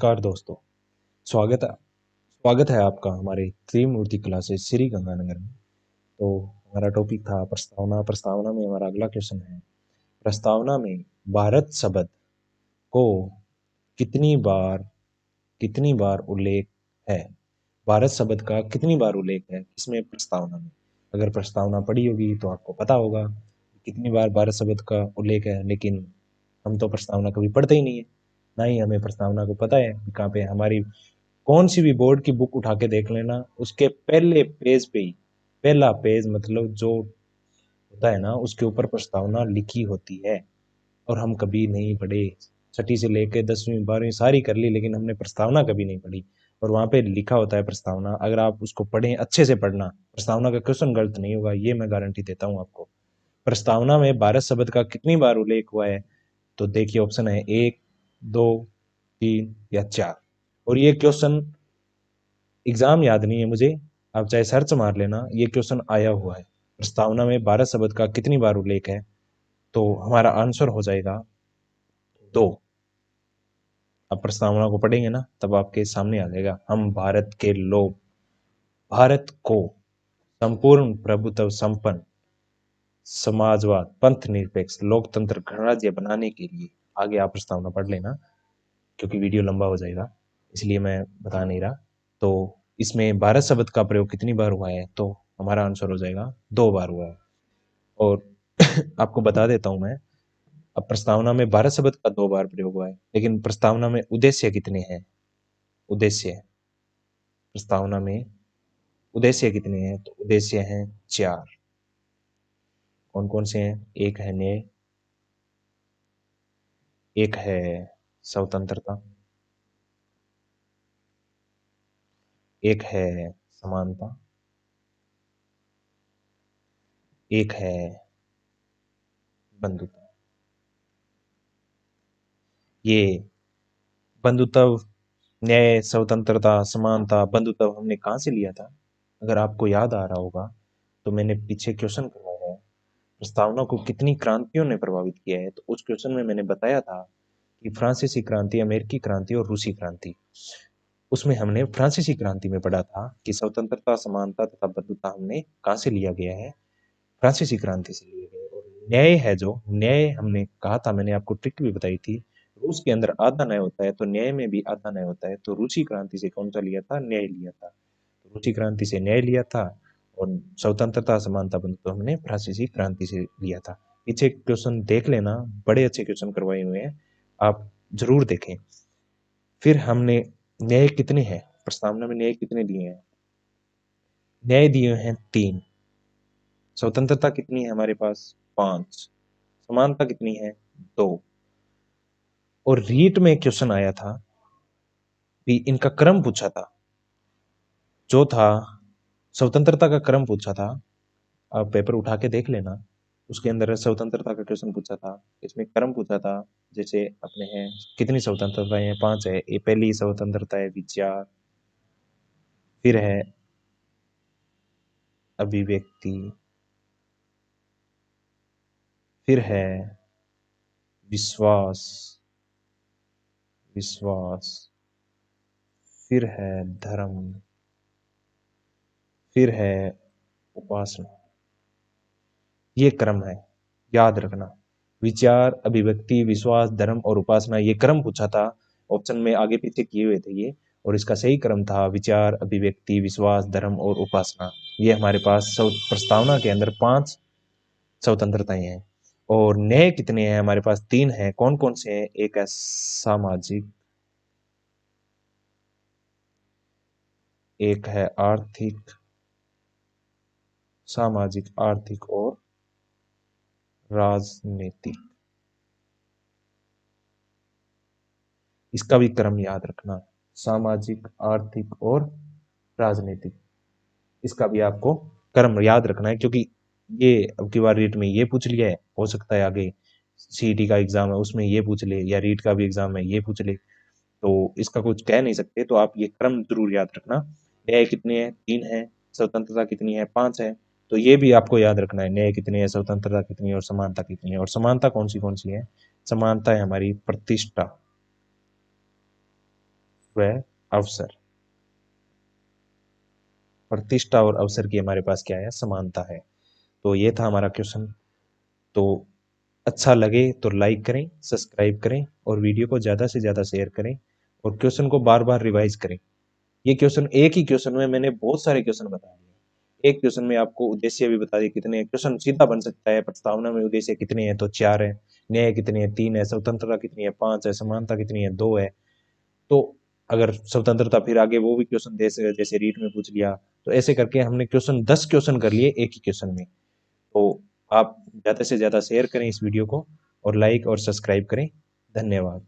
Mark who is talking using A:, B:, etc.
A: नमस्कार दोस्तों। स्वागत है आपका हमारे त्रिमूर्ति क्लासेस श्री गंगानगर में। तो हमारा टॉपिक था प्रस्तावना। प्रस्तावना में हमारा अगला क्वेश्चन है, प्रस्तावना में भारत शब्द को कितनी बार उल्लेख है। भारत शब्द का कितनी बार उल्लेख है इसमें प्रस्तावना में। अगर प्रस्तावना पढ़ी होगी तो आपको पता होगा कितनी बार भारत शब्द का उल्लेख है, लेकिन हम तो प्रस्तावना कभी पढ़ते ही नहीं है, ना ही हमें प्रस्तावना को पता है कहाँ पे। हमारी कौन सी भी बोर्ड की बुक उठा के देख लेना, उसके पहले पेज पे ही, पहला पेज मतलब जो होता है ना, उसके ऊपर प्रस्तावना लिखी होती है। और हम कभी नहीं पढ़े, छठी से लेके 10वीं 12वीं सारी कर ली, लेकिन हमने प्रस्तावना कभी नहीं पढ़ी। और वहां पे लिखा होता है प्रस्तावना, अगर आप उसको पढ़ें अच्छे से पढ़ना, प्रस्तावना का क्वेश्चन गलत नहीं होगा, ये मैं गारंटी देता हूँ आपको। प्रस्तावना में भारत शब्द का कितनी बार उल्लेख हुआ है, तो देखिए ऑप्शन है 1, 2, 3 या 4। और ये क्वेश्चन एग्जाम याद नहीं है मुझे, आप चाहे सर्च मार लेना, ये क्वेश्चन आया हुआ है। प्रस्तावना में भारत शब्द का कितनी बार उल्लेख है, तो हमारा आंसर हो जाएगा 2। अब प्रस्तावना को पढ़ेंगे ना तब आपके सामने आ जाएगा। हम भारत के लोग भारत को संपूर्ण प्रभुत्व संपन्न समाजवाद पंथ निरपेक्ष लोकतंत्र गणराज्य बनाने के लिए, आगे आप प्रस्तावना पढ़ लेना क्योंकि वीडियो लंबा हो जाएगा, इसलिए मैं बता नहीं रहा। तो इसमें भारत शब्द का प्रयोग कितनी बार हुआ है, तो हमारा आंसर हो जाएगा 2 बार हुआ है। और आपको बता देता हूं मैं, अब प्रस्तावना में भारत शब्द का 2 बार प्रयोग हुआ है, लेकिन प्रस्तावना में उद्देश्य कितने हैं। उद्देश्य प्रस्तावना में उद्देश्य कितने हैं, तो उद्देश्य हैं 4। कौन कौन से हैं? एक है न्याय, एक है स्वतंत्रता, एक है समानता, एक है बंधुत्व। ये बंधुत्व, न्याय, स्वतंत्रता, समानता, बंधुत्व हमने कहाँ से लिया था? अगर आपको याद आ रहा होगा तो मैंने पीछे क्वेश्चन करवाया है, प्रस्तावना को कितनी क्रांतियों ने प्रभावित किया है। तो उस क्वेश्चन में मैंने बताया था कि फ्रांसीसी क्रांति, अमेरिकी क्रांति और रूसी क्रांति। उसमें हमने फ्रांसीसी क्रांति में पढ़ा था कि स्वतंत्रता, समानता तथा बंधुता हमने कहाँ से लिया गया है, फ्रांसीसी क्रांति से लिए गए। और न्याय है, जो न्याय हमने कहा था, मैंने आपको ट्रिक भी बताई थी, रूस के अंदर आधा न्याय होता है तो न्याय में भी आधा न्याय होता है। तो रूसी क्रांति से कौन सा लिया था? न्याय लिया था। तो रूसी क्रांति से न्याय लिया था, और स्वतंत्रता, समानता, बंधुत्व हमने फ्रांसीसी क्रांति से लिया था। पीछे क्वेश्चन देख लेना, बड़े अच्छे क्वेश्चन करवाए हुए हैं, आप जरूर देखें। फिर हमने न्याय कितने हैं, प्रस्तावना में न्याय कितने दिए हैं? न्याय दिए हैं 3। स्वतंत्रता कितनी है हमारे पास? 5। समानता कितनी है? 2। और रीट में क्वेश्चन आया था भी, इनका क्रम पूछा था, जो था स्वतंत्रता का क्रम पूछा था। आप पेपर उठा के देख लेना, उसके अंदर स्वतंत्रता का क्वेश्चन पूछा था, इसमें क्रम पूछा था। जैसे अपने हैं कितनी स्वतंत्रताएं हैं? 5 है। ये पहली स्वतंत्रता है विचार, फिर है अभिव्यक्ति, फिर है विश्वास विश्वास फिर है धर्म, फिर है उपासना। ये क्रम है, याद रखना। विचार, अभिव्यक्ति, विश्वास, धर्म और उपासना, ये क्रम पूछा था। ऑप्शन में आगे पीछे किए हुए थे ये, और इसका सही क्रम था विचार, अभिव्यक्ति, विश्वास, धर्म और उपासना। ये हमारे पास प्रस्तावना के अंदर 5 स्वतंत्रताएं हैं। और न्याय कितने हैं हमारे पास? 3 हैं। कौन कौन से हैं? एक है सामाजिक, एक है आर्थिक, सामाजिक, आर्थिक और राजनीतिक। इसका भी क्रम याद रखना, सामाजिक, आर्थिक और राजनीतिक। इसका भी आपको क्रम याद रखना है, क्योंकि ये अब की बार रीट में ये पूछ लिया है, हो सकता है आगे सीईटी का एग्जाम है उसमें ये पूछ ले, या रीट का भी एग्जाम है ये पूछ ले, तो इसका कुछ कह नहीं सकते। तो आप ये क्रम जरूर याद रखना। न्याय कितने हैं? 3 है। स्वतंत्रता कितनी है? 5 है। तो ये भी आपको याद रखना है, न्याय कितनी है, स्वतंत्रता कितनी है और समानता कितनी है। और समानता कौन सी है? समानता है हमारी प्रतिष्ठा। व अवसर। प्रतिष्ठा और अवसर की हमारे पास क्या है? समानता है। तो ये था हमारा क्वेश्चन। तो अच्छा लगे तो लाइक करें, सब्सक्राइब करें और वीडियो को ज़्यादा से ज़्यादा शेयर करें और क्वेश्चन को बार-बार रिवाइज़ करें। ये क्वेश्चन एक ही क्वेश्चन में मैंने बहुत सारे क्वेश्चन बता दिए। एक क्वेश्चन में आपको उद्देश्य भी बता दिए कितने हैं, क्वेश्चन सीधा बन सकता है, प्रस्तावना में उद्देश्य कितने हैं? तो 4 हैं, न्याय कितने हैं? 3 है, स्वतंत्रता कितनी है? 5 है, समानता कितनी है? 2 है। तो अगर स्वतंत्रता फिर आगे वो भी क्वेश्चन जैसे रीट में पूछ लिया, तो ऐसे करके हमने क्वेश्चन 10 क्वेश्चन कर लिए एक ही क्वेश्चन में। तो आप ज़्यादा से ज़्यादा शेयर करें इस वीडियो को और लाइक और सब्सक्राइब करें। धन्यवाद।